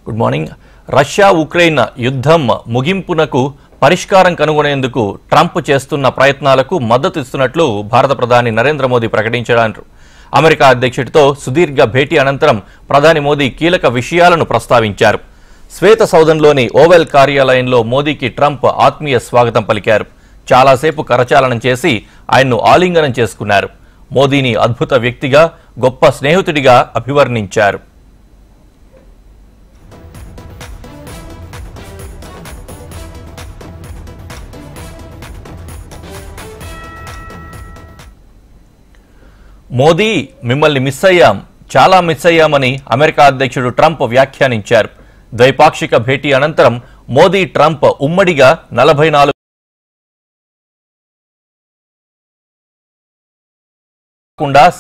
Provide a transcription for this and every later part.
Good morning. Russia Ukraine యుద్ధం ముగింపునకు పరిష్కారం కనుగొనేందుకు ట్రంప్ చేస్తున్న ప్రయత్నాలకు మద్దతు ఇస్తున్నట్లు భారత ప్రధాని నరేంద్ర మోదీ ప్రకటించారు. అమెరికా అధ్యక్షుడితో సుదీర్ఘ భేటీ అనంతరం ప్రధాని మోదీ కీలక విషయాలను ప్రస్తావించారు. శ్వేత సౌధంలోని ఓవెల్ కార్యాలయంలో మోదీకి ట్రంప్ ఆత్మీయ స్వాగతం పలికారు. చాలాసేపు కరచాలనం చేసి ఆయన్ను ఆలింగనం చేసుకున్నారు. మోదీని అద్భుత వ్యక్తిగా, గొప్ప స్నేహితుడిగా అభివర్ణించారు. మోదీ మిమ్మల్ని మిస్ అయ్యాం, చాలా మిస్ అయ్యామని అమెరికా అధ్యక్షుడు ట్రంప్ వ్యాఖ్యానించారు. ద్వైపాక్షిక భేటీ అనంతరం మోదీ ట్రంప్ ఉమ్మడిగా 44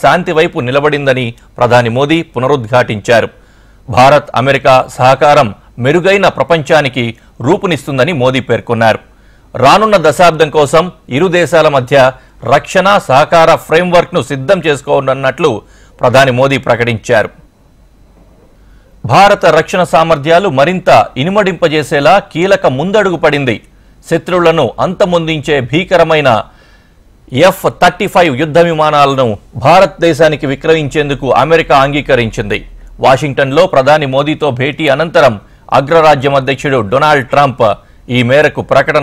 శాంతి వైపు నిలబడిందని ప్రధాని మోదీ పునరుద్ఘాటించారు. భారత్ అమెరికా సహకారం మెరుగైన ప్రపంచానికి రూపునిస్తుందని మోదీ పేర్కొన్నారు. రానున్న దశాబ్దం కోసం ఇరు దేశాల మధ్య రక్షణ సహకార ఫ్రేమ్వర్క్ ను సిద్ధం చేసుకోనున్నట్లు ప్రధాని మోదీ ప్రకటించారు. భారత రక్షణ సామర్థ్యాలు మరింత ఇనుమడింపజేసేలా కీలక ముందడుగు పడింది. శత్రువులను అంతమొందించే భీకరమైన F-35 యుద్ధ విమానాలను భారతదేశానికి విక్రయించేందుకు అమెరికా అంగీకరించింది. వాషింగ్టన్లో ప్రధాని మోదీతో భేటీ అనంతరం అగ్రరాజ్యం అధ్యక్షుడు డొనాల్డ్ ట్రంప్ ఈ మేరకు ప్రకటన